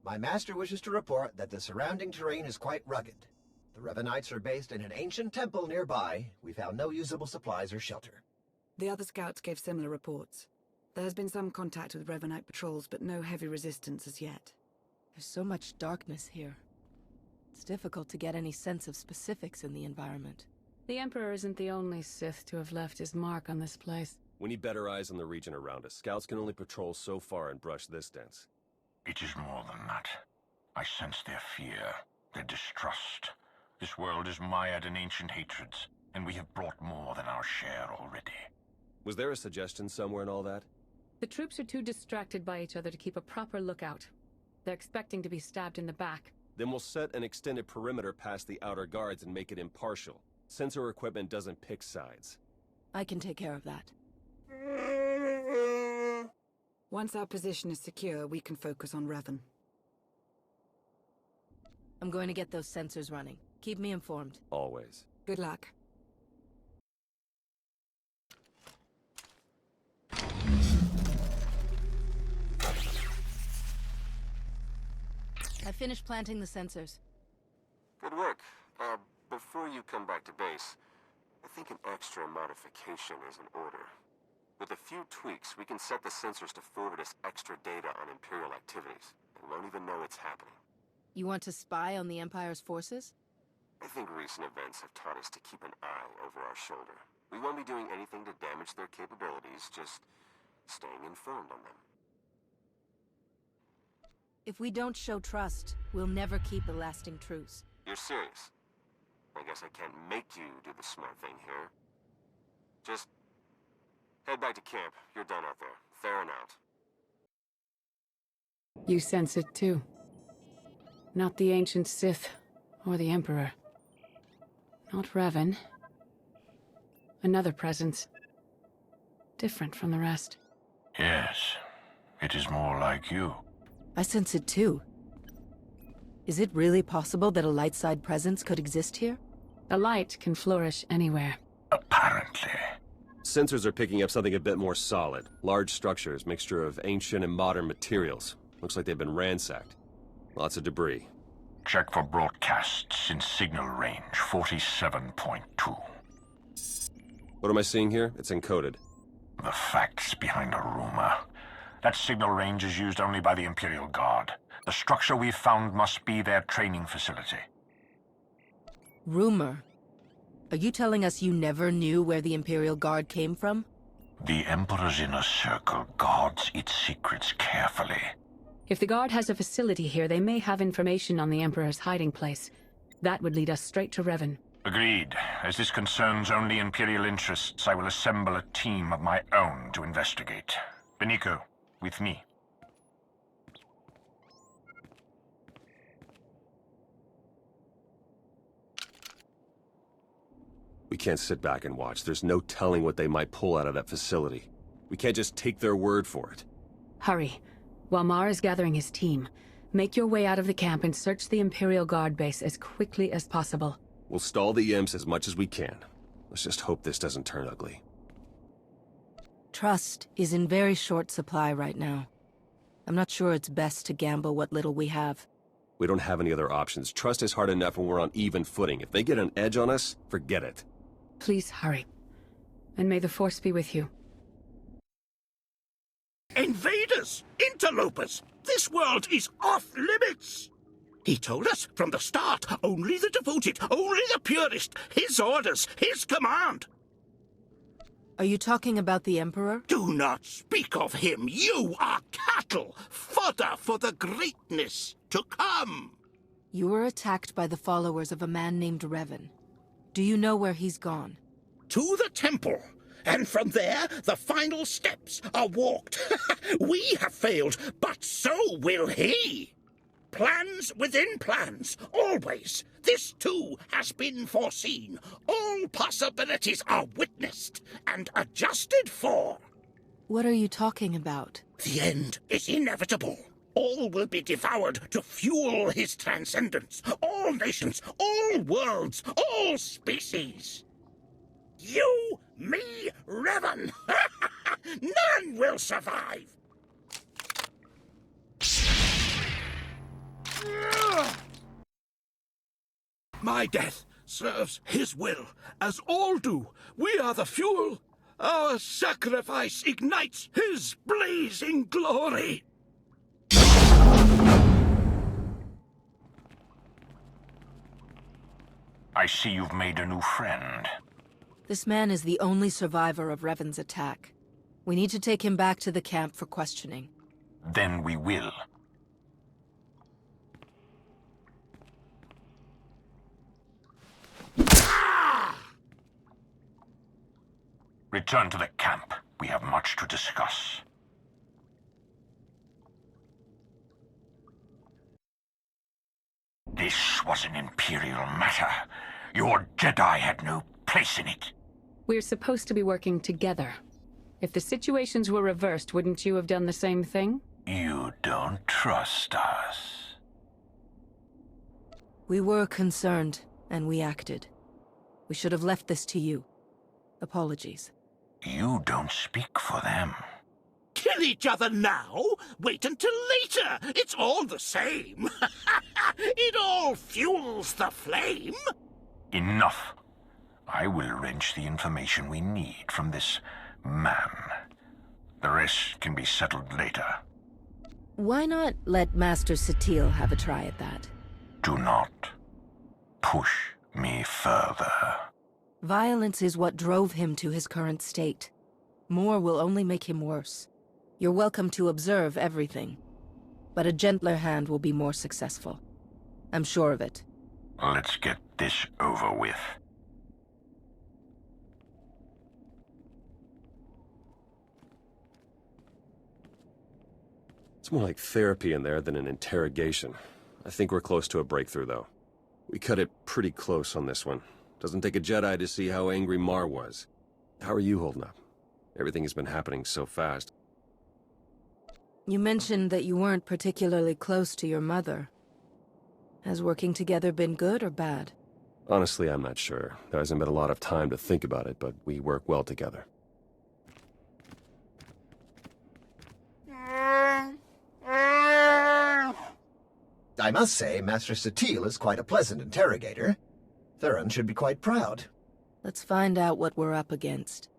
My master wishes to report that the surrounding terrain is quite rugged. The Revanites are based in an ancient temple nearby. We found no usable supplies or shelter. The other scouts gave similar reports. There has been some contact with Revanite patrols, but no heavy resistance as yet. There's so much darkness here. It's difficult to get any sense of specifics in the environment. The Emperor isn't the only Sith to have left his mark on this place. We need better eyes on the region around us. Scouts can only patrol so far and brush this dense. It is more than that. I sense their fear, their distrust. This world is mired in ancient hatreds, and we have brought more than our share already. Was there a suggestion somewhere in all that? The troops are too distracted by each other to keep a proper lookout. They're expecting to be stabbed in the back. Then we'll set an extended perimeter past the outer guards and make it impartial. Sensor equipment doesn't pick sides. I can take care of that. Once our position is secure, we can focus on Revan. I'm going to get those sensors running. Keep me informed. Always. Good luck. I finished planting the sensors. Good work. Before you come back to base, I think an extra modification is in order. With a few tweaks, we can set the sensors to forward us extra data on Imperial activities, and won't even know it's happening. You want to spy on the Empire's forces? I think recent events have taught us to keep an eye over our shoulder. We won't be doing anything to damage their capabilities, just staying informed on them. If we don't show trust, we'll never keep a lasting truce. You're serious? I guess I can't make you do the smart thing here. Just head back to camp. You're done out there. Fair and out. You sense it too. Not the ancient Sith, or the Emperor. Not Revan. Another presence. Different from the rest. Yes, it is more like you. I sense it too. Is it really possible that a light side presence could exist here? A light can flourish anywhere. Apparently. Sensors are picking up something a bit more solid. Large structures, mixture of ancient and modern materials. Looks like they've been ransacked. Lots of debris. Check for broadcasts in signal range 47.2. What am I seeing here? It's encoded. The facts behind a rumor. That signal range is used only by the Imperial Guard. The structure we've found must be their training facility. Rumor? Are you telling us you never knew where the Imperial Guard came from? The Emperor's inner circle guards its secrets carefully. If the Guard has a facility here, they may have information on the Emperor's hiding place. That would lead us straight to Revan. Agreed. As this concerns only Imperial interests, I will assemble a team of my own to investigate. Beniko, with me. We can't sit back and watch. There's no telling what they might pull out of that facility. We can't just take their word for it. Hurry. While Mar is gathering his team, make your way out of the camp and search the Imperial Guard base as quickly as possible. We'll stall the imps as much as we can. Let's just hope this doesn't turn ugly. Trust is in very short supply right now. I'm not sure it's best to gamble what little we have. We don't have any other options. Trust is hard enough when we're on even footing. If they get an edge on us, forget it. Please hurry. And may the Force be with you. Invaders! Interlopers! This world is off limits! He told us from the start, only the devoted, only the purest, his orders, his command! Are you talking about the Emperor? Do not speak of him! You are cattle! Fodder for the greatness to come! You were attacked by the followers of a man named Revan. Do you know where he's gone? To the temple! And from there, the final steps are walked. We have failed, but so will he. Plans within plans, always. This too has been foreseen. All possibilities are witnessed and adjusted for. What are you talking about? The end is inevitable. All will be devoured to fuel his transcendence. All nations, all worlds, all species. You, me, Revan. None. None will survive! my death serves his will, as all do. We are the fuel. Our sacrifice ignites his blazing glory. I see you've made a new friend. This man is the only survivor of Revan's attack. We need to take him back to the camp for questioning. Then we will. Return to the camp. We have much to discuss. This was an Imperial matter. Your Jedi had no place in it. We're supposed to be working together. If the situations were reversed, wouldn't you have done the same thing? You don't trust us. We were concerned, and we acted. We should have left this to you. Apologies. You don't speak for them. Kill each other now? Wait until later. It's all the same. It all fuels the flame. Enough. I will wrench the information we need from this man. The rest can be settled later. Why not let Master Satil have a try at that? Do not push me further. Violence is what drove him to his current state. More will only make him worse. You're welcome to observe everything, but a gentler hand will be more successful. I'm sure of it. Let's get this over with. It's more like therapy in there than an interrogation. I think we're close to a breakthrough, though. We cut it pretty close on this one. Doesn't take a Jedi to see how angry Mar was. How are you holding up? Everything has been happening so fast. You mentioned that you weren't particularly close to your mother. Has working together been good or bad? Honestly, I'm not sure. There hasn't been a lot of time to think about it, but we work well together. I must say, Master Satil is quite a pleasant interrogator. Thurin should be quite proud. Let's find out what we're up against.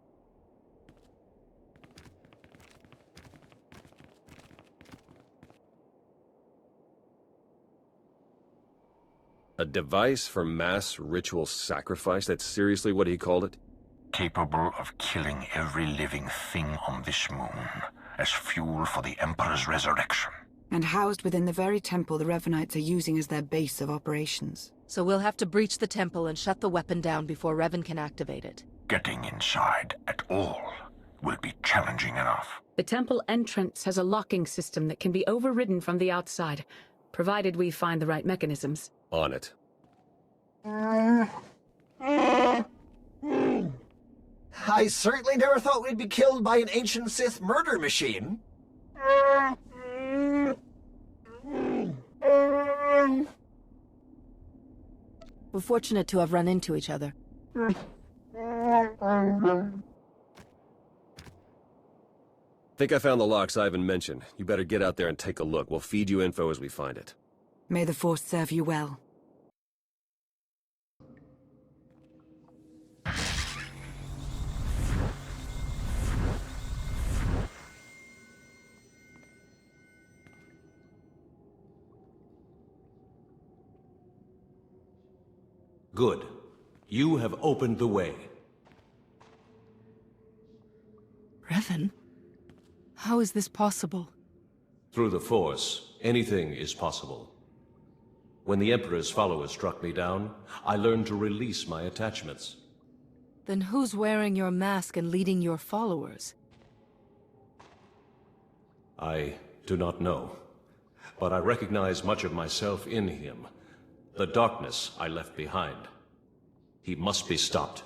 A device for mass ritual sacrifice? That's seriously what he called it? Capable of killing every living thing on this moon as fuel for the Emperor's resurrection. And housed within the very temple the Revanites are using as their base of operations. So we'll have to breach the temple and shut the weapon down before Revan can activate it. Getting inside at all will be challenging enough. The temple entrance has a locking system that can be overridden from the outside, provided we find the right mechanisms. On it. I certainly never thought we'd be killed by an ancient Sith murder machine. We're fortunate to have run into each other. Think I found the locks Ivan mentioned. You better get out there and take a look. We'll feed you info as we find it. May the Force serve you well. Good. You have opened the way. Revan? How is this possible? Through the Force, anything is possible. When the Emperor's followers struck me down, I learned to release my attachments. Then who's wearing your mask and leading your followers? I do not know, but I recognize much of myself in him. The darkness I left behind. He must be stopped.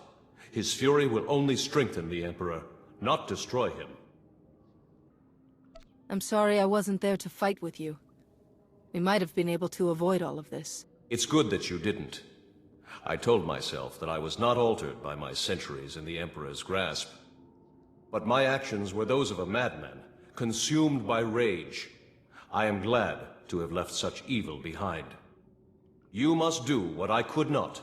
His fury will only strengthen the Emperor, not destroy him. I'm sorry I wasn't there to fight with you. We might have been able to avoid all of this. It's good that you didn't. I told myself that I was not altered by my centuries in the Emperor's grasp. But my actions were those of a madman, consumed by rage. I am glad to have left such evil behind. You must do what I could not.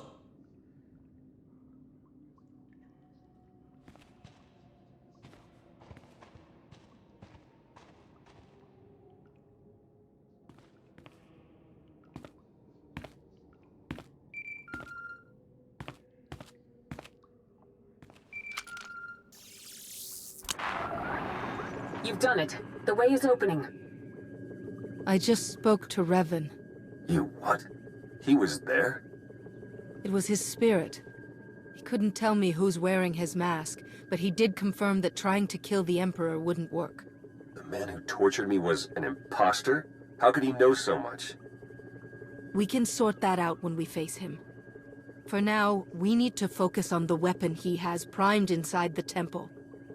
You've done it. The way is opening. I just spoke to Revan. You what? He was there? It was his spirit. He couldn't tell me who's wearing his mask, but he did confirm that trying to kill the Emperor wouldn't work. The man who tortured me was an imposter? How could he know so much? We can sort that out when we face him. For now, we need to focus on the weapon he has primed inside the temple.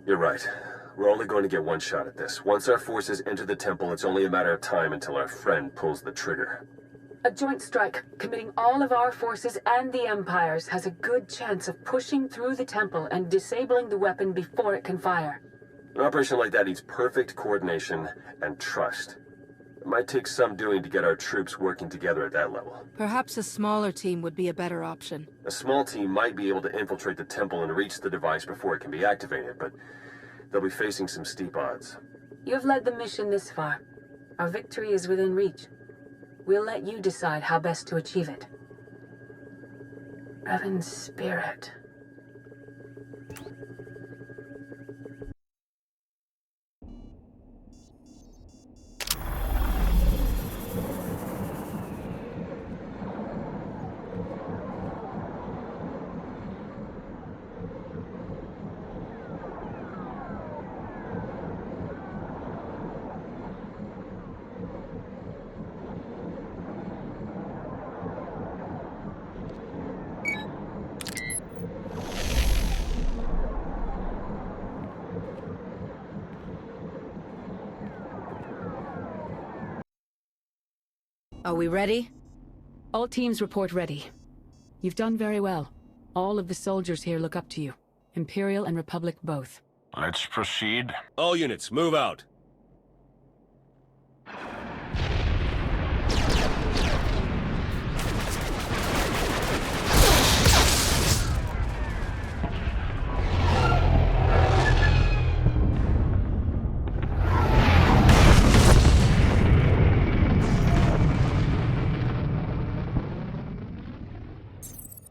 You're right. We're only going to get one shot at this. Once our forces enter the temple, it's only a matter of time until our friend pulls the trigger. A joint strike, committing all of our forces and the Empire's, has a good chance of pushing through the temple and disabling the weapon before it can fire. An operation like that needs perfect coordination and trust. It might take some doing to get our troops working together at that level. Perhaps a smaller team would be a better option. A small team might be able to infiltrate the temple and reach the device before it can be activated, but they'll be facing some steep odds. You have led the mission this far. Our victory is within reach. We'll let you decide how best to achieve it. Revan's spirit. Are we ready? All teams report ready. You've done very well. All of the soldiers here look up to you. Imperial and Republic both. Let's proceed. All units, move out.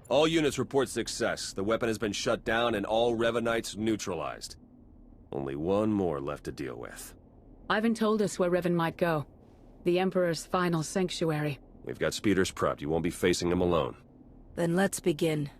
All units report success. The weapon has been shut down and all Revanites neutralized. Only one more left to deal with. Yavin told us where Revan might go. The Emperor's final sanctuary. We've got speeders prepped. You won't be facing him alone. Then let's begin.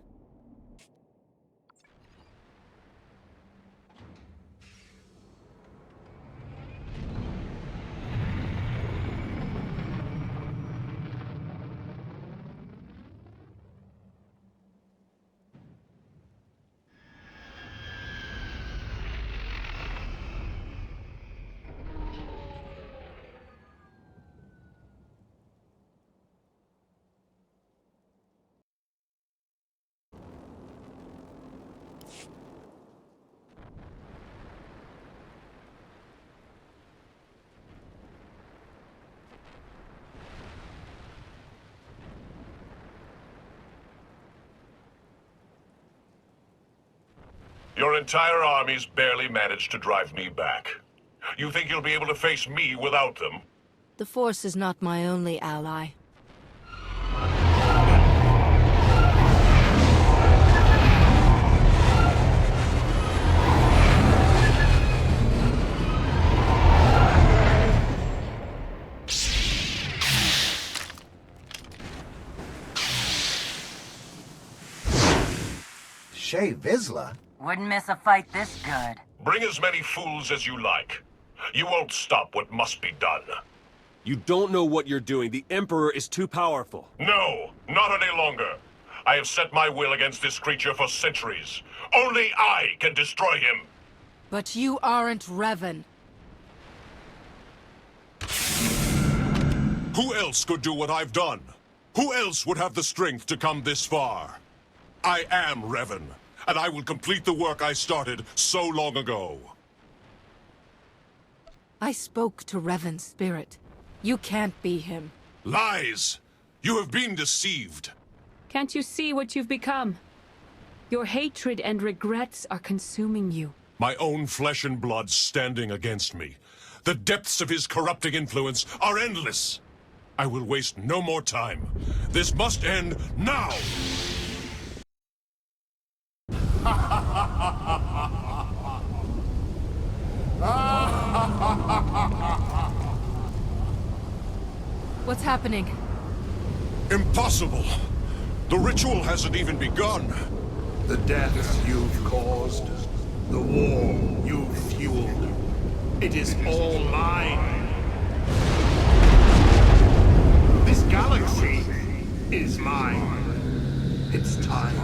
Your entire army's barely managed to drive me back. You think you'll be able to face me without them? The Force is not my only ally. Shay Vizsla? Wouldn't miss a fight this good. Bring as many fools as you like. You won't stop what must be done. You don't know what you're doing. The Emperor is too powerful. No, not any longer. I have set my will against this creature for centuries. Only I can destroy him. But you aren't Revan. Who else could do what I've done? Who else would have the strength to come this far? I am Revan, and I will complete the work I started so long ago. I spoke to Revan's spirit. You can't be him. Lies! You have been deceived. Can't you see what you've become? Your hatred and regrets are consuming you. My own flesh and blood standing against me. The depths of his corrupting influence are endless. I will waste no more time. This must end now! What's happening? Impossible! The ritual hasn't even begun. The deaths you've caused, the war you've fueled, it is all mine. This galaxy is mine. It's time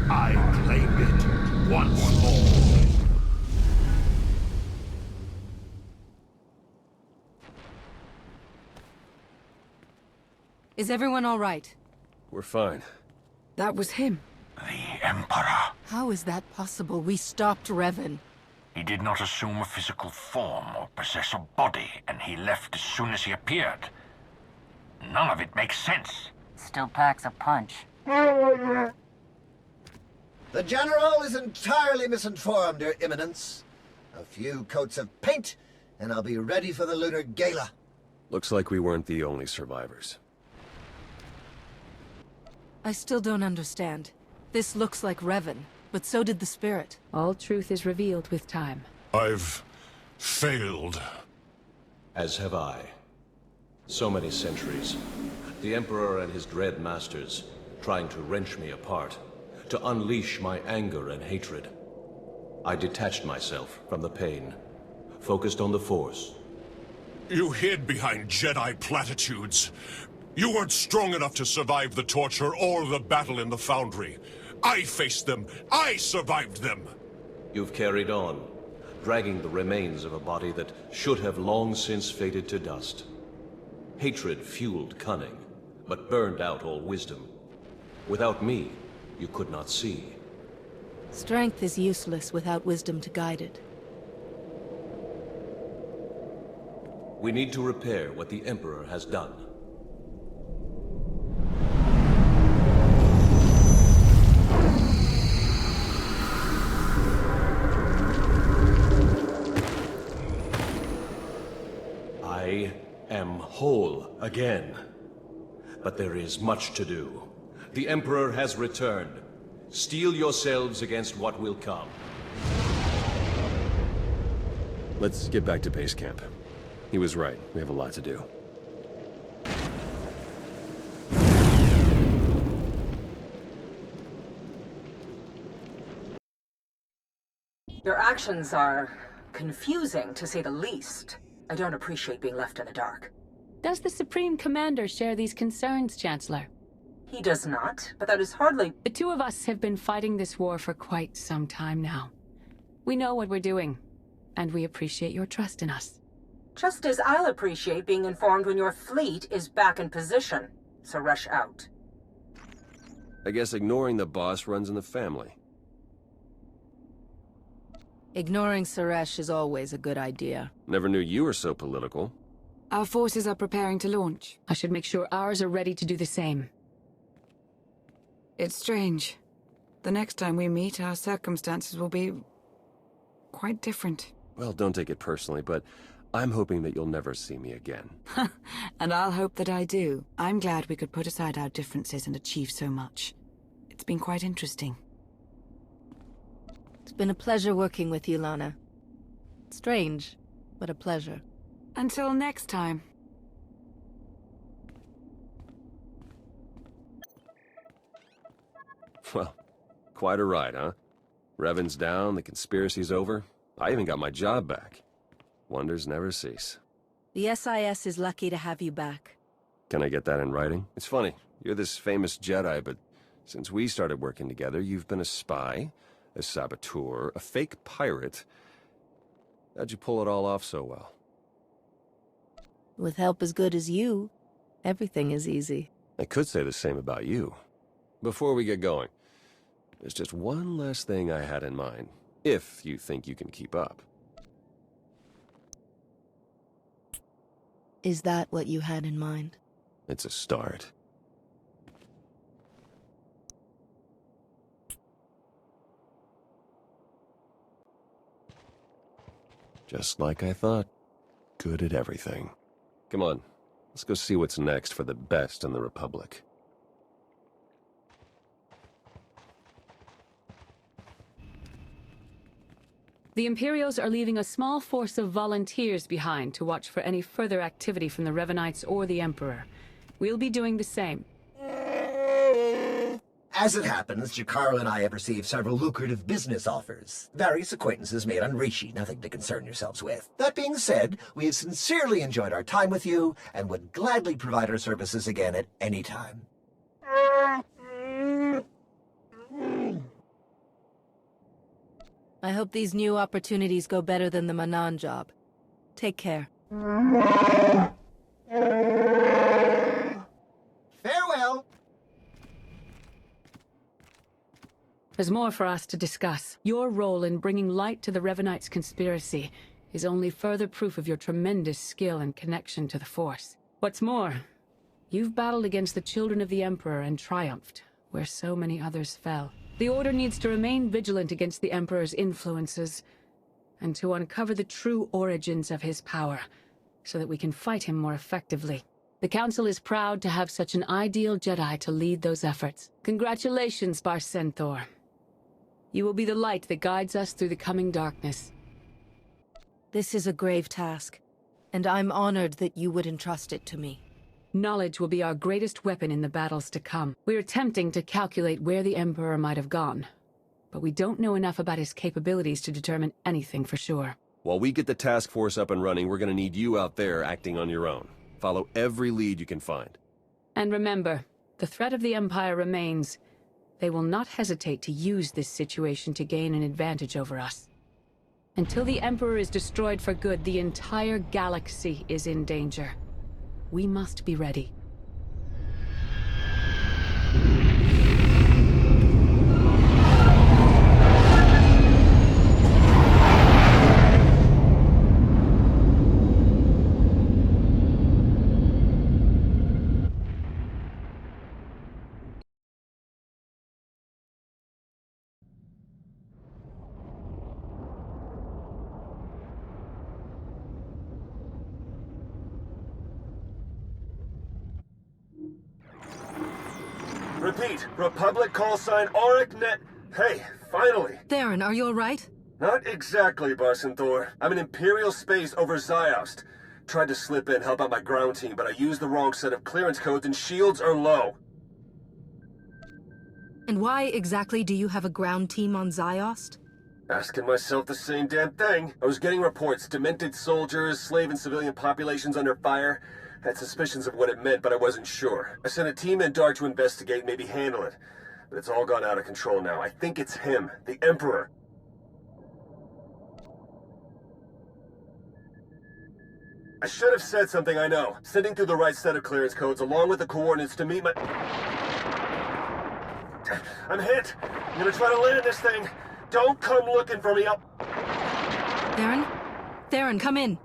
I claimed it once more. Is everyone all right? We're fine. That was him. The Emperor. How is that possible? We stopped Revan. He did not assume a physical form or possess a body, and he left as soon as he appeared. None of it makes sense. Still packs a punch. The General is entirely misinformed, Your Eminence. A few coats of paint, and I'll be ready for the Lunar Gala. Looks like we weren't the only survivors. I still don't understand. This looks like Revan, but so did the spirit. All truth is revealed with time. I've failed. As have I. So many centuries. The Emperor and his dread masters, trying to wrench me apart, to unleash my anger and hatred. I detached myself from the pain, focused on the Force. You hid behind Jedi platitudes. You weren't strong enough to survive the torture or the battle in the Foundry. I faced them. I survived them. You've carried on, dragging the remains of a body that should have long since faded to dust. Hatred fueled cunning, but burned out all wisdom. Without me, you could not see. Strength is useless without wisdom to guide it. We need to repair what the Emperor has done. I am whole again. But there is much to do. The Emperor has returned. Steel yourselves against what will come. Let's get back to base camp. He was right. We have a lot to do. Your actions are confusing, to say the least. I don't appreciate being left in the dark. Does the Supreme Commander share these concerns, Chancellor? He does not, but that is hardly... The two of us have been fighting this war for quite some time now. We know what we're doing, and we appreciate your trust in us. Just as I'll appreciate being informed when your fleet is back in position, so rush out. I guess ignoring the boss runs in the family. Ignoring Suresh is always a good idea. Never knew you were so political. Our forces are preparing to launch. I should make sure ours are ready to do the same. It's strange. The next time we meet, our circumstances will be... quite different. Well, don't take it personally, but I'm hoping that you'll never see me again. And I'll hope that I do. I'm glad we could put aside our differences and achieve so much. It's been quite interesting. It's been a pleasure working with you, Lana. Strange, but a pleasure. Until next time. Well, quite a ride, huh? Revan's down, the conspiracy's over. I even got my job back. Wonders never cease. The SIS is lucky to have you back. Can I get that in writing? It's funny, you're this famous Jedi, but since we started working together, you've been a spy, a saboteur, a fake pirate. How'd you pull it all off so well? With help as good as you, everything is easy. I could say the same about you. Before we get going, there's just one last thing I had in mind, if you think you can keep up. Is that what you had in mind? It's a start. Just like I thought. Good at everything. Come on, let's go see what's next for the best in the Republic. The Imperials are leaving a small force of volunteers behind to watch for any further activity from the Revanites or the Emperor. We'll be doing the same. As it happens, Jakaro and I have received several lucrative business offers. Various acquaintances made on Rishi, nothing to concern yourselves with. That being said, we have sincerely enjoyed our time with you, and would gladly provide our services again at any time. I hope these new opportunities go better than the Manan job. Take care. Farewell! There's more for us to discuss. Your role in bringing light to the Revanites' conspiracy is only further proof of your tremendous skill and connection to the Force. What's more, you've battled against the children of the Emperor and triumphed, where so many others fell. The Order needs to remain vigilant against the Emperor's influences, and to uncover the true origins of his power, so that we can fight him more effectively. The Council is proud to have such an ideal Jedi to lead those efforts. Congratulations, Bar-Senthor. You will be the light that guides us through the coming darkness. This is a grave task, and I'm honored that you would entrust it to me. Knowledge will be our greatest weapon in the battles to come. We're attempting to calculate where the Emperor might have gone, but we don't know enough about his capabilities to determine anything for sure. While we get the task force up and running, we're gonna need you out there acting on your own. Follow every lead you can find. And remember, the threat of the Empire remains. They will not hesitate to use this situation to gain an advantage over us. Until the Emperor is destroyed for good, the entire galaxy is in danger. We must be ready. Repeat, Republic call sign AuricNet. Hey, finally. Theron, are you alright? Not exactly, Bar-Senthor. I'm in Imperial space over Ziost. Tried to slip in, help out my ground team, but I used the wrong set of clearance codes and shields are low. And why exactly do you have a ground team on Ziost? Asking myself the same damn thing. I was getting reports, demented soldiers, slave and civilian populations under fire. Had suspicions of what it meant, but I wasn't sure. I sent a team in dark to investigate, maybe handle it. But it's all gone out of control now. I think it's him, the Emperor. I should have said something, I know. Sending through the right set of clearance codes along with the coordinates to meet my... I'm hit. I'm gonna try to land this thing. Don't come looking for me up. Theron? Theron, come in.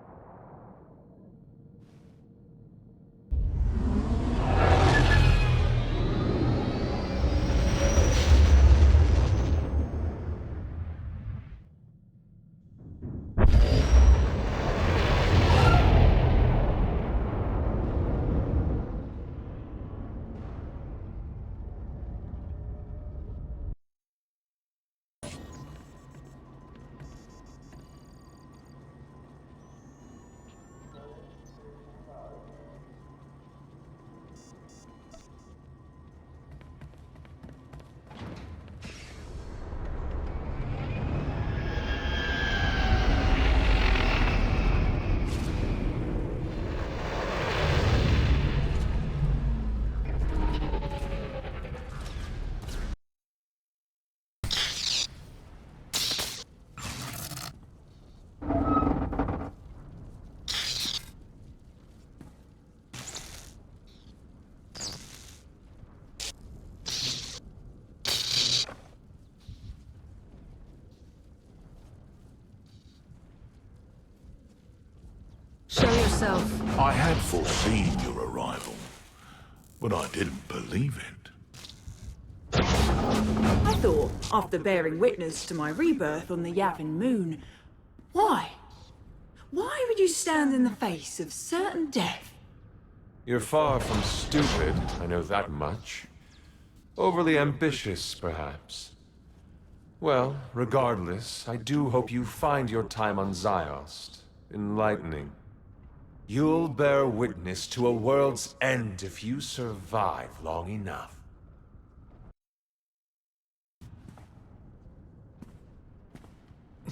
Show yourself. I had foreseen your arrival, but I didn't believe it. I thought, after bearing witness to my rebirth on the Yavin moon, why? you stand in the face of certain death? You're far from stupid, I know that much. Overly ambitious, perhaps. Well, regardless, I do hope you find your time on Ziost enlightening. You'll bear witness to a world's end if you survive long enough.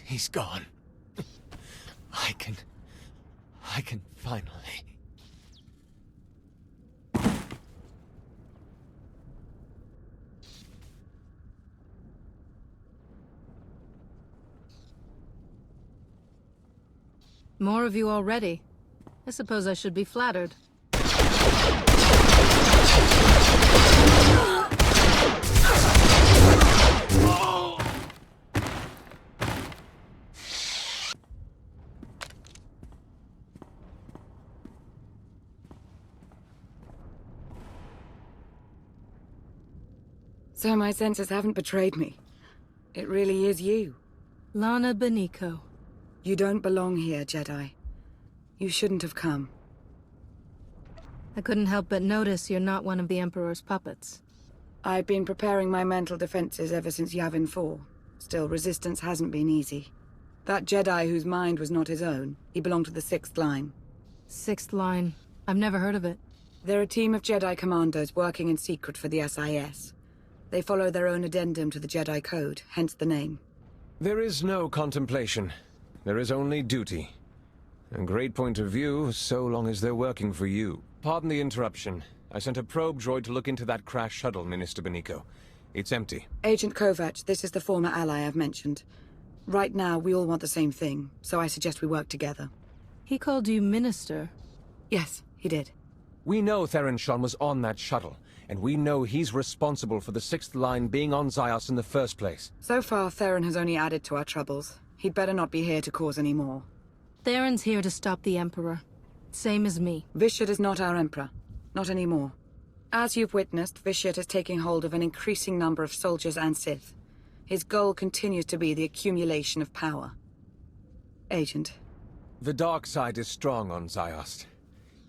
He's gone. I can finally... More of you already. I suppose I should be flattered. So my senses haven't betrayed me. It really is you. Lana Beniko. You don't belong here, Jedi. You shouldn't have come. I couldn't help but notice you're not one of the Emperor's puppets. I've been preparing my mental defenses ever since Yavin 4. Still, resistance hasn't been easy. That Jedi whose mind was not his own, he belonged to the 6th Line. 6th Line. I've never heard of it. They're a team of Jedi commandos working in secret for the SIS. They follow their own addendum to the Jedi Code, hence the name. There is no contemplation. There is only duty. A great point of view, so long as they're working for you. Pardon the interruption. I sent a probe droid to look into that crash shuttle, Minister Beniko. It's empty. Agent Kovac, this is the former ally I've mentioned. Right now, we all want the same thing, so I suggest we work together. He called you Minister? Yes, he did. We know Theron Shan was on that shuttle, and we know he's responsible for the 6th Line being on Ziost in the first place. So far, Theron has only added to our troubles. He'd better not be here to cause any more. Theron's here to stop the Emperor. Same as me. Vitiate is not our Emperor. Not anymore. As you've witnessed, Vitiate is taking hold of an increasing number of soldiers and Sith. His goal continues to be the accumulation of power. Agent. The dark side is strong on Ziost.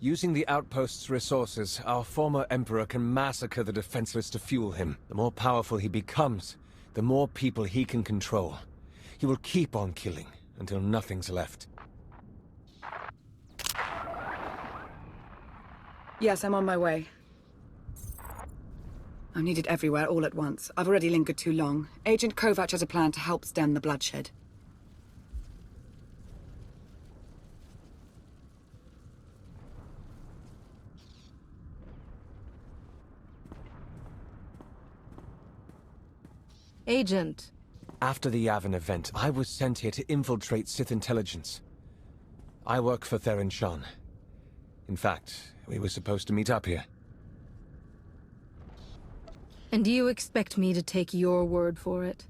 Using the outpost's resources, our former Emperor can massacre the defenseless to fuel him. The more powerful he becomes, the more people he can control. He will keep on killing until nothing's left. Yes, I'm on my way. I'm needed everywhere all at once. I've already lingered too long. Agent Kovac has a plan to help stem the bloodshed. Agent. After the Yavin event, I was sent here to infiltrate Sith intelligence. I work for Theron Shan. In fact, we were supposed to meet up here. And do you expect me to take your word for it?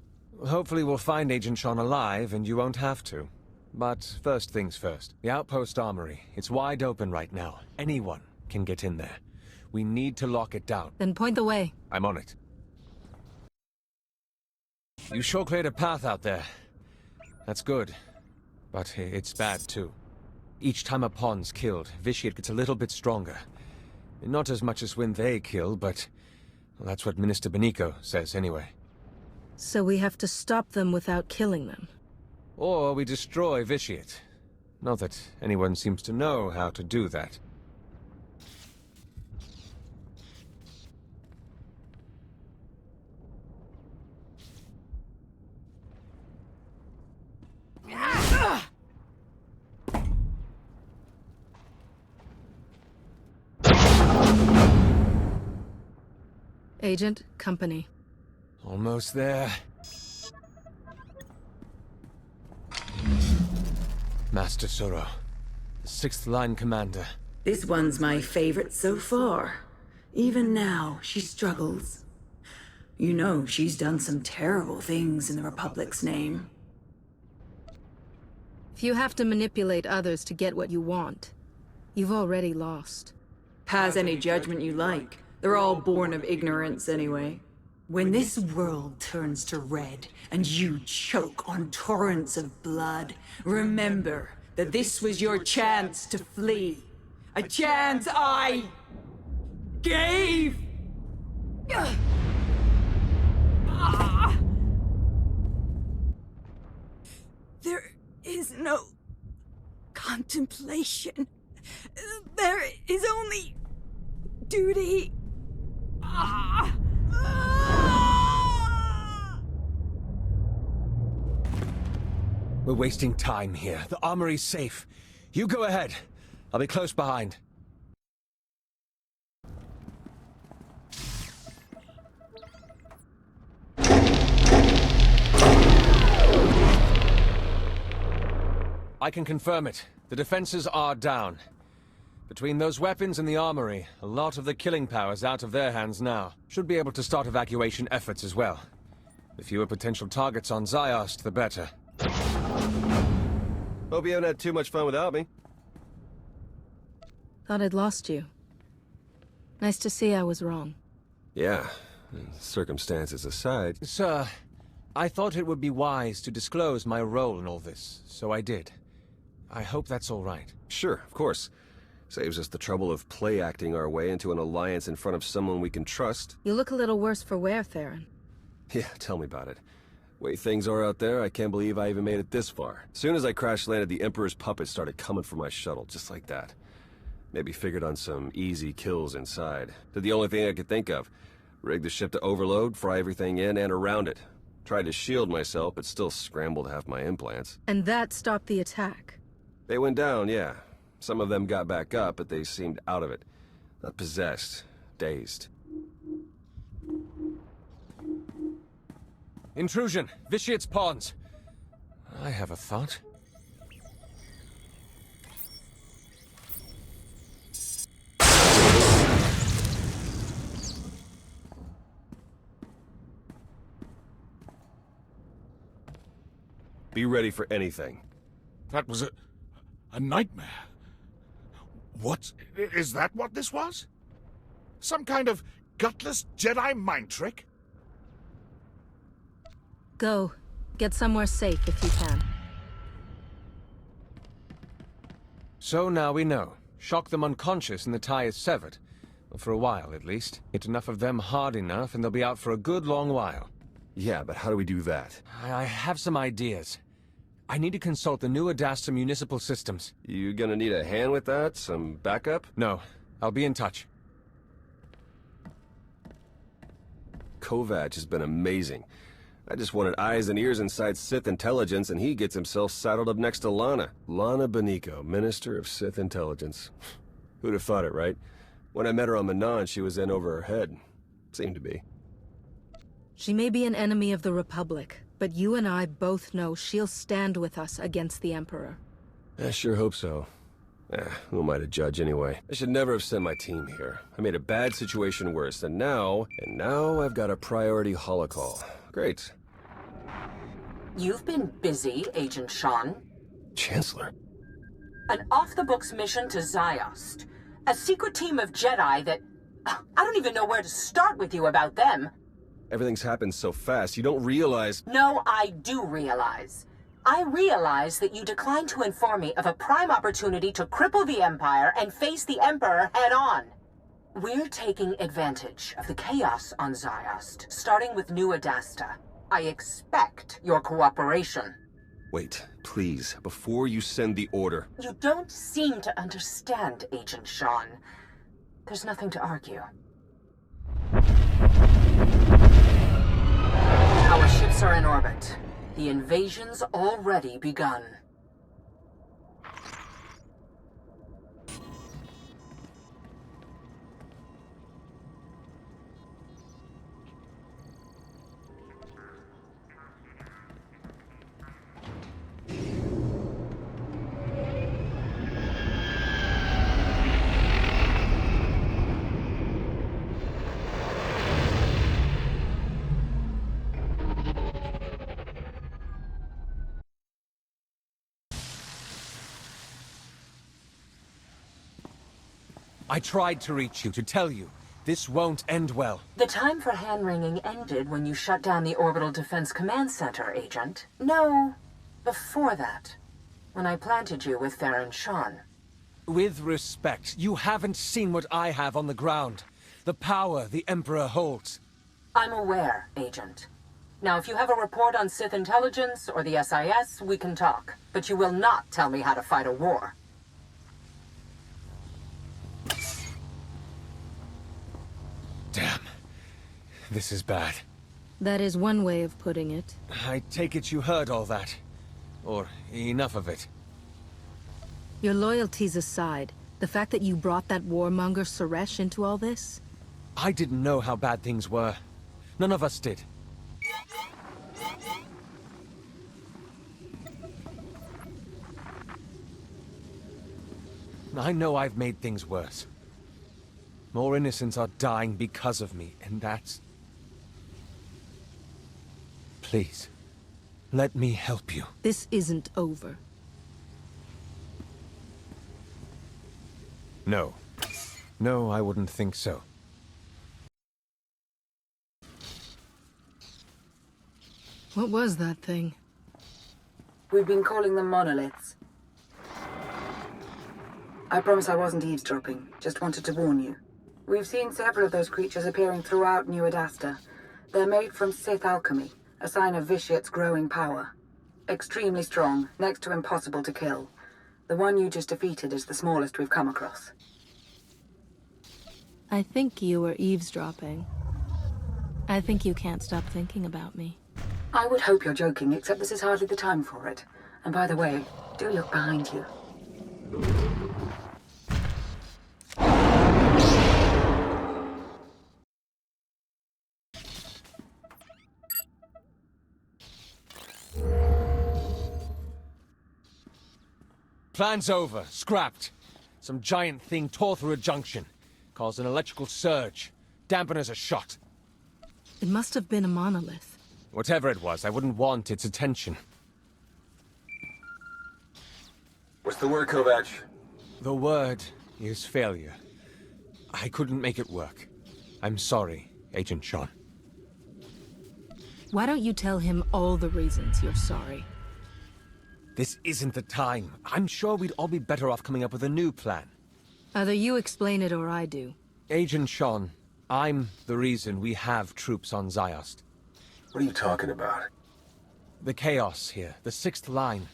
Hopefully we'll find Agent Shan alive, and you won't have to. But first things first. The outpost armory. It's wide open right now. Anyone can get in there. We need to lock it down. Then point the way. I'm on it. You sure cleared a path out there. That's good. But it's bad, too. Each time a pawn's killed, Vitiate gets a little bit stronger. Not as much as when they kill, but... well, that's what Minister Beniko says, anyway. So we have to stop them without killing them? Or we destroy Vitiate. Not that anyone seems to know how to do that. Agent, company. Almost there. Master Soro, the 6th Line Commander. This one's my favorite so far. Even now, she struggles. You know, she's done some terrible things in the Republic's name. If you have to manipulate others to get what you want, you've already lost. Pass any judgment you like. They're all born of ignorance anyway. When this world turns to red and you choke on torrents of blood, remember, that this was your chance to flee. A chance I gave! There is no contemplation. There is only duty. We're wasting time here. The armory's safe. You go ahead. I'll be close behind. I can confirm it. The defenses are down. Between those weapons and the armory, a lot of the killing power's out of their hands now. Should be able to start evacuation efforts as well. The fewer potential targets on Ziost, the better. Hope you haven't had too much fun without me. Thought I'd lost you. Nice to see I was wrong. Yeah, circumstances aside. Sir, I thought it would be wise to disclose my role in all this, so I did. I hope that's all right. Sure, of course. Saves us the trouble of play-acting our way into an alliance in front of someone we can trust. You look a little worse for wear, Theron. Yeah, tell me about it. Way things are out there, I can't believe I even made it this far. As soon as I crash-landed, the Emperor's puppets started coming for my shuttle, just like that. Maybe figured on some easy kills inside. Did the only thing I could think of. Rig the ship to overload, fry everything in and around it. Tried to shield myself, but still scrambled half my implants. And that stopped the attack? They went down, yeah. Some of them got back up, but they seemed out of it. Not possessed. Dazed. Intrusion! Vitiate's pawns! I have a thought. Be ready for anything. That was a nightmare. What? Is that what this was? Some kind of gutless Jedi mind trick? Go. Get somewhere safe if you can. So now we know. Shock them unconscious and the tie is severed. Well, for a while, at least. Hit enough of them hard enough and they'll be out for a good long while. Yeah, but how do we do that? I have some ideas. I need to consult the new Adasta municipal systems. You gonna need a hand with that? Some backup? No. I'll be in touch. Kovac has been amazing. I just wanted eyes and ears inside Sith intelligence, and he gets himself saddled up next to Lana. Lana Beniko, Minister of Sith Intelligence. Who'd have thought it, right? When I met her on Manon, she was in over her head. Seemed to be. She may be an enemy of the Republic, but you and I both know she'll stand with us against the Emperor. I sure hope so. Who am I to judge anyway? I should never have sent my team here. I made a bad situation worse, and now I've got a priority holocall. Great. You've been busy, Agent Sean. Chancellor. An off-the-books mission to Ziost. A secret team of Jedi that... I don't even know where to start with you about them. Everything's happened so fast, you don't realize... No, I do realize. I realize that you declined to inform me of a prime opportunity to cripple the Empire and face the Emperor head-on. We're taking advantage of the chaos on Ziost, starting with New Adasta. I expect your cooperation. Wait, please, before you send the order. You don't seem to understand, Agent Sean. There's nothing to argue. Our ships are in orbit. The invasion's already begun. I tried to reach you, to tell you. This won't end well. The time for hand-wringing ended when you shut down the Orbital Defense Command Center, Agent. No, before that. when I planted you with Farron Shan. With respect, you haven't seen what I have on the ground. The power the Emperor holds. I'm aware, Agent. Now, if you have a report on Sith intelligence or the SIS, we can talk. But you will not tell me how to fight a war. Damn. This is bad. That is one way of putting it. I take it you heard all that. Or enough of it. Your loyalties aside, the fact that you brought that warmonger Suresh into all this? I didn't know how bad things were. None of us did. I know I've made things worse. More innocents are dying because of me, and that's... Please, let me help you. This isn't over. No. No, I wouldn't think so. What was that thing? We've been calling them monoliths. I promise I wasn't eavesdropping, just wanted to warn you. We've seen several of those creatures appearing throughout New Adasta. They're made from Sith alchemy, a sign of Vitiate's growing power. Extremely strong, next to impossible to kill. The one you just defeated is the smallest we've come across. I think you were eavesdropping. I think you can't stop thinking about me. I would hope you're joking, except this is hardly the time for it. And by the way, do look behind you. Plan's over. Scrapped. Some giant thing tore through a junction. Caused an electrical surge. Dampeners are shot. It must have been a monolith. Whatever it was, I wouldn't want its attention. What's the word, Kovac? The word is failure. I couldn't make it work. I'm sorry, Agent Shan. Why don't you tell him all the reasons you're sorry? This isn't the time. I'm sure we'd all be better off coming up with a new plan. Either you explain it or I do. Agent Shan, I'm the reason we have troops on Ziost. What are you talking about? The chaos here, the sixth line.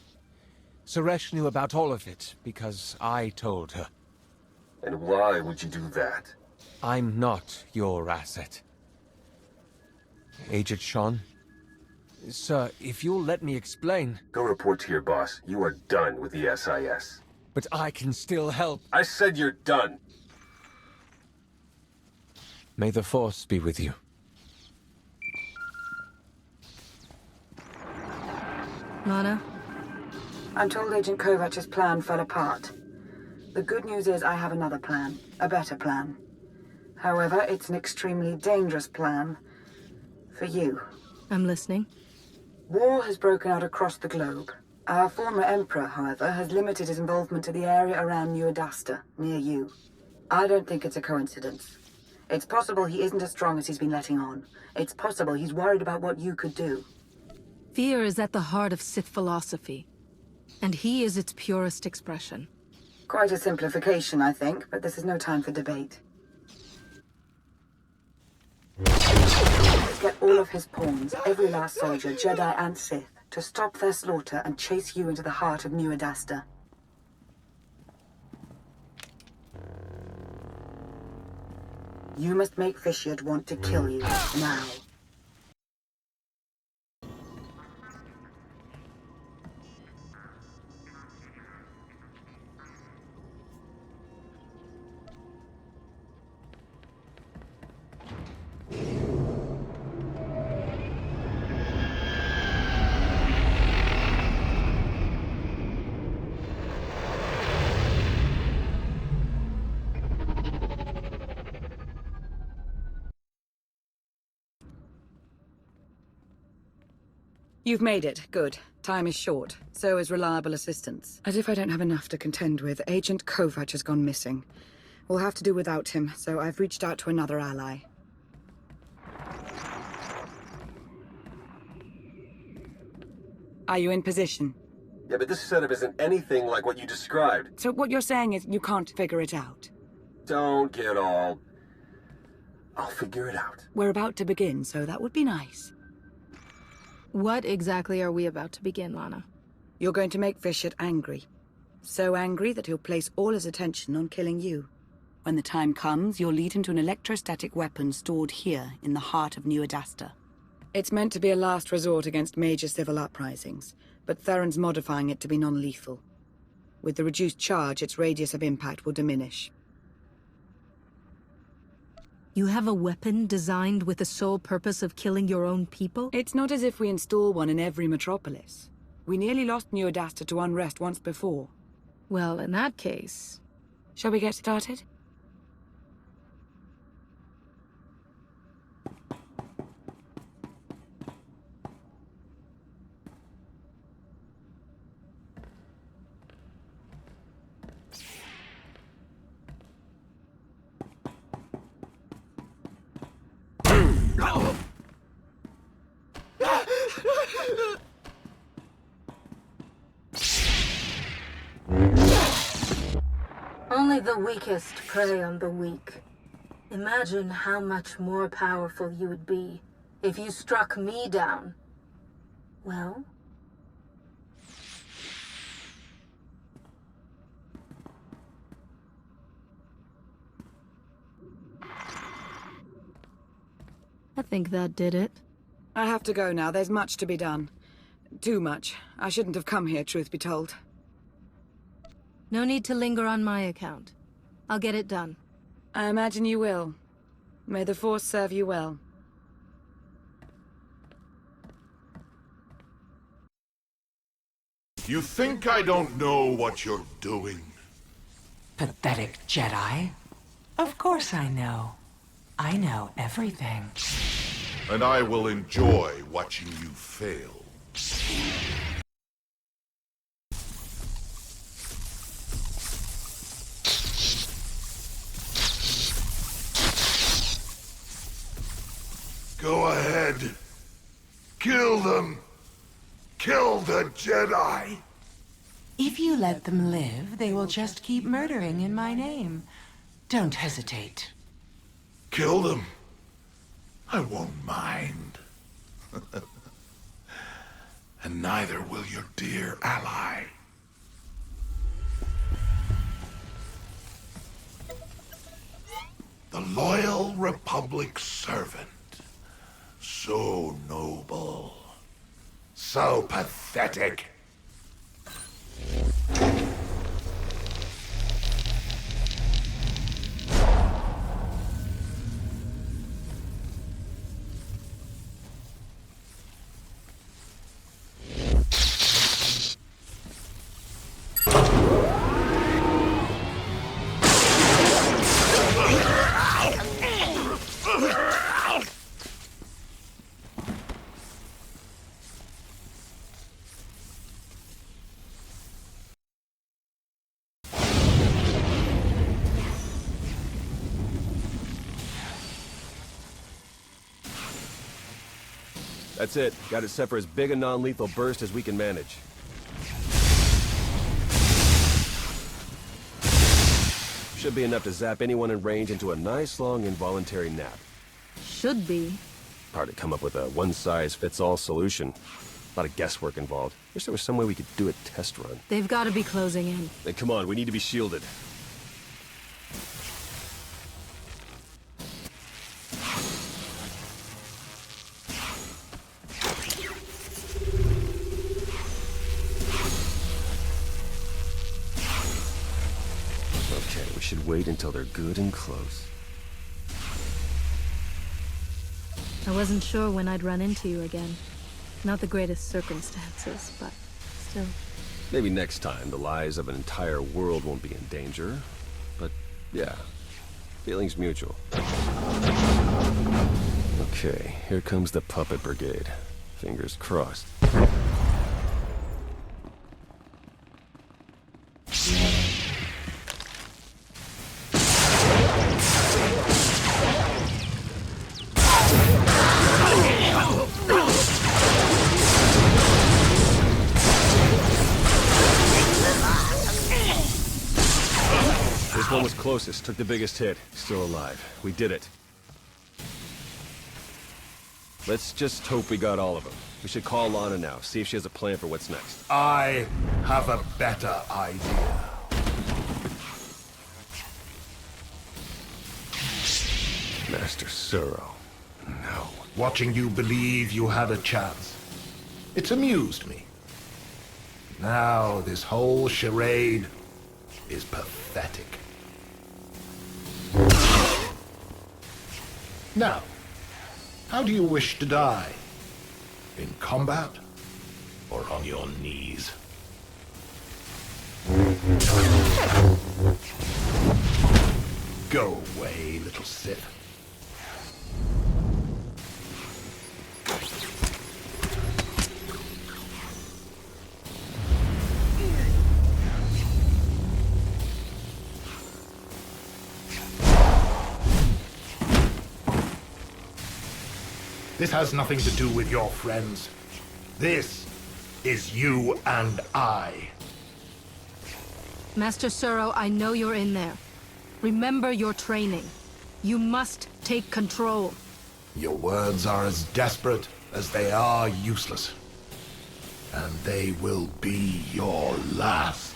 Suresh knew about all of it because I told her. And why would you do that? I'm not your asset. Agent Shan? Sir, if you'll let me explain... Go report to your boss. You are done with the SIS. But I can still help. I said you're done. May the Force be with you. Lana? I'm told Agent Kovac's plan fell apart. The good news is I have another plan. A better plan. However, it's an extremely dangerous plan. For you. I'm listening. War has broken out across the globe. Our former Emperor, however, has limited his involvement to the area around New Adasta, near you. I don't think it's a coincidence. It's possible he isn't as strong as he's been letting on. It's possible he's worried about what you could do. Fear is at the heart of Sith philosophy, and he is its purest expression. Quite a simplification, I think, but this is no time for debate. Let's get all of his pawns, every last soldier, Jedi and Sith, to stop their slaughter and chase you into the heart of New Adasta. You must make Vitiate want to kill you, now. You've made it. Good. Time is short. So is reliable assistance. As if I don't have enough to contend with, Agent Kovac has gone missing. We'll have to do without him, so I've reached out to another ally. Are you in position? Yeah, but this setup isn't anything like what you described. So what you're saying is you can't figure it out? Don't get all... I'll figure it out. We're about to begin, so that would be nice. What exactly are we about to begin, Lana? You're going to make Fishit angry. So angry that he'll place all his attention on killing you. When the time comes, you'll lead him to an electrostatic weapon stored here in the heart of New Adasta. It's meant to be a last resort against major civil uprisings, but Theron's modifying it to be non-lethal. With the reduced charge, its radius of impact will diminish. You have a weapon designed with the sole purpose of killing your own people? It's not as if we install one in every metropolis. We nearly lost New Adasta to unrest once before. Well, in that case... Shall we get started? Only the weakest prey on the weak. Imagine how much more powerful you would be if you struck me down. Well? I think that did it. I have to go now. There's much to be done. Too much. I shouldn't have come here, truth be told. No need to linger on my account. I'll get it done. I imagine you will. May the Force serve you well. You think I don't know what you're doing? Pathetic Jedi. Of course I know. I know everything. And I will enjoy watching you fail. Go ahead. Kill them. Kill the Jedi. If you let them live, they will just keep murdering in my name. Don't hesitate. Kill them. I won't mind. And neither will your dear ally. The loyal Republic servant. So noble. So pathetic. That's it. Got it set for as big a non-lethal burst as we can manage. Should be enough to zap anyone in range into a nice long involuntary nap. Should be. Hard to come up with a one-size-fits-all solution. A lot of guesswork involved. Wish there was some way we could do a test run. They've got to be closing in. Then come on, we need to be shielded. Okay, we should wait until they're good and close. I wasn't sure when I'd run into you again. Not the greatest circumstances, but still. Maybe next time the lives of an entire world won't be in danger. But yeah, feelings mutual. Okay, here comes the Puppet Brigade. Fingers crossed. This one was closest, took the biggest hit. Still alive. We did it. Let's just hope we got all of them. We should call Lana now, see if she has a plan for what's next. I have a better idea. Master Suro. No. Watching you believe you had a chance. It's amused me. Now this whole charade is pathetic. Now, how do you wish to die? In combat? Or on your knees? Go away, little Sith. This has nothing to do with your friends. This is you and I. Master Suro, I know you're in there. Remember your training. You must take control. Your words are as desperate as they are useless. And they will be your last.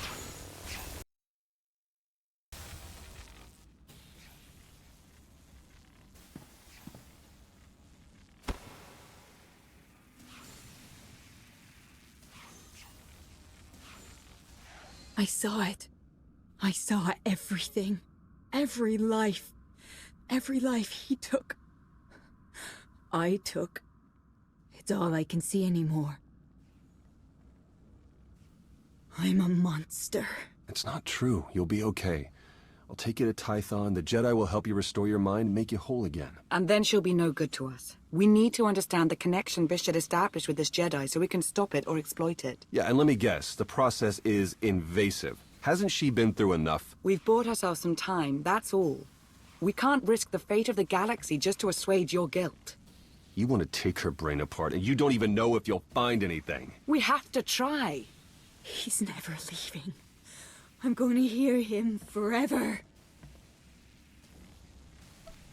I saw it. I saw everything. Every life. Every life he took. I took. It's all I can see anymore. I'm a monster. It's not true. You'll be okay. I'll take you to Tython. The Jedi will help you restore your mind and make you whole again. And then she'll be no good to us. We need to understand the connection Bishop established with this Jedi so we can stop it or exploit it. Yeah, and let me guess. The process is invasive. Hasn't she been through enough? We've bought ourselves some time, that's all. We can't risk the fate of the galaxy just to assuage your guilt. You want to take her brain apart, and you don't even know if you'll find anything. We have to try. He's never leaving. I'm going to hear him forever.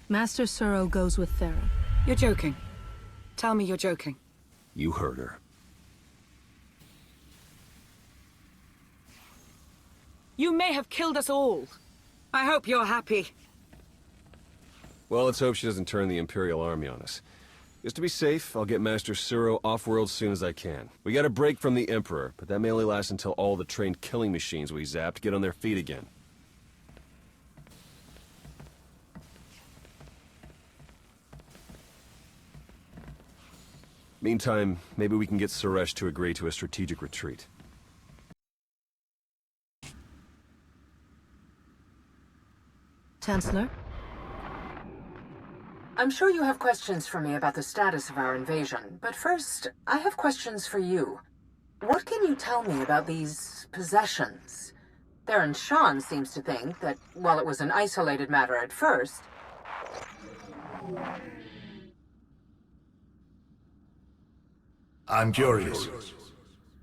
Master Suro goes with Theron. You're joking. Tell me you're joking. You heard her. You may have killed us all. I hope you're happy. Well, let's hope she doesn't turn the Imperial Army on us. Just to be safe, I'll get Master Suro off-world as soon as I can. We got a break from the Emperor, but that may only last until all the trained killing machines we zapped get on their feet again. Meantime, maybe we can get Suresh to agree to a strategic retreat. Chancellor? I'm sure you have questions for me about the status of our invasion, but first, I have questions for you. What can you tell me about these possessions? Theron Shan seems to think that, while it was an isolated matter at first... I'm curious.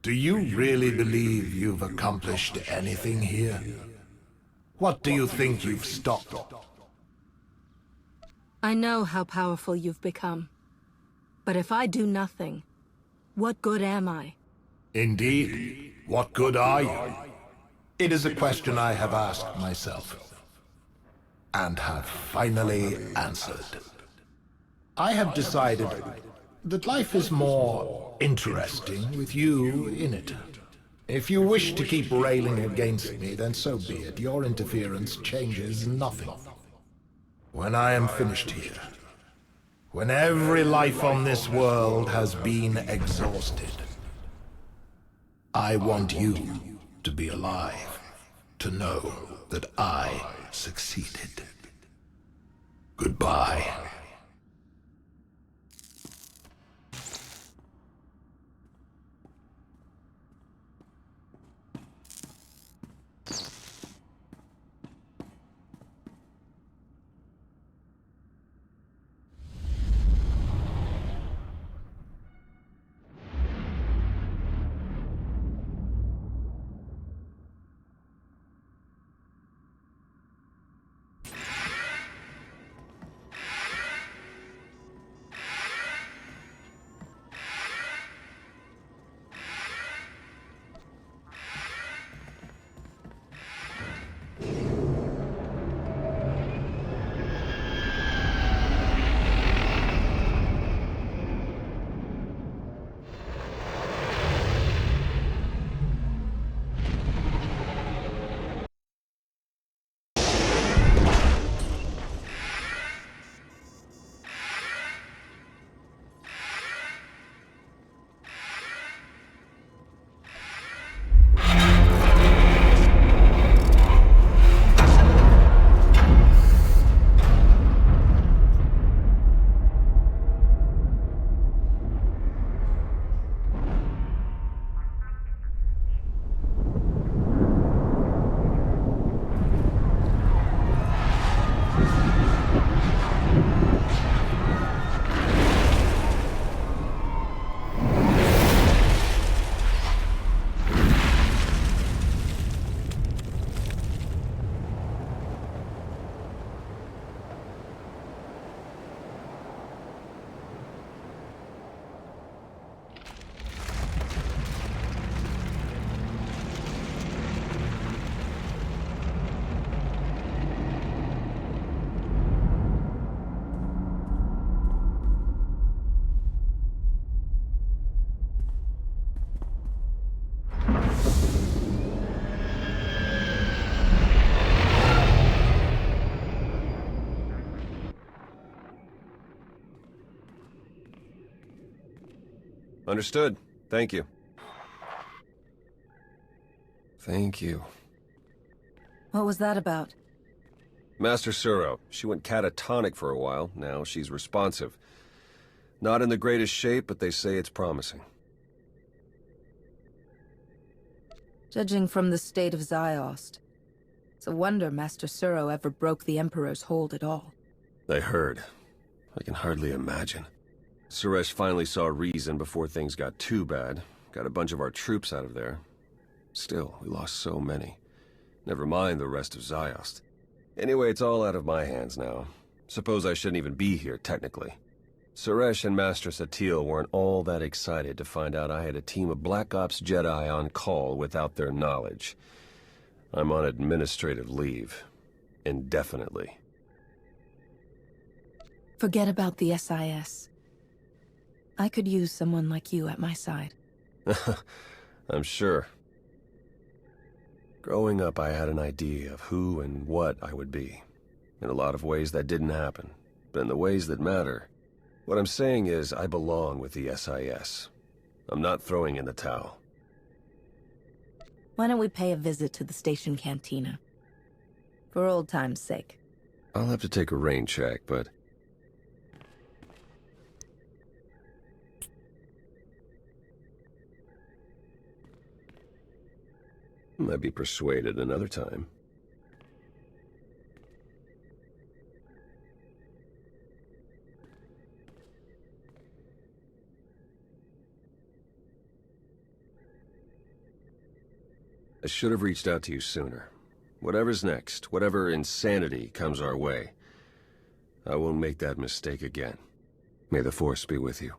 Do you really believe you've accomplished anything here? What do you think you've stopped? I know how powerful you've become. But if I do nothing, what good am I? Indeed. What good are you? It is a question I have asked myself. And have finally answered. I have decided that life is more interesting with you in it. If you wish to keep railing against me, then so be it. Your interference changes nothing. When I am finished here, when every life on this world has been exhausted, I want you to be alive, to know that I succeeded. Goodbye. Understood. Thank you. Thank you. What was that about? Master Suro. She went catatonic for a while. Now she's responsive. Not in the greatest shape, but they say it's promising. Judging from the state of Ziost, it's a wonder Master Suro ever broke the Emperor's hold at all. I heard. I can hardly imagine. Suresh finally saw reason before things got too bad. Got a bunch of our troops out of there. Still, we lost so many. Never mind the rest of Ziost. Anyway, it's all out of my hands now. Suppose I shouldn't even be here, technically. Suresh and Master Satil weren't all that excited to find out I had a team of Black Ops Jedi on call without their knowledge. I'm on administrative leave. Indefinitely. Forget about the SIS. I could use someone like you at my side. I'm sure. Growing up, I had an idea of who and what I would be. In a lot of ways, that didn't happen. But in the ways that matter, what I'm saying is I belong with the SIS. I'm not throwing in the towel. Why don't we pay a visit to the station cantina? For old time's sake. I'll have to take a rain check, but... might be persuaded another time. I should have reached out to you sooner. Whatever's next, whatever insanity comes our way, I won't make that mistake again. May the Force be with you.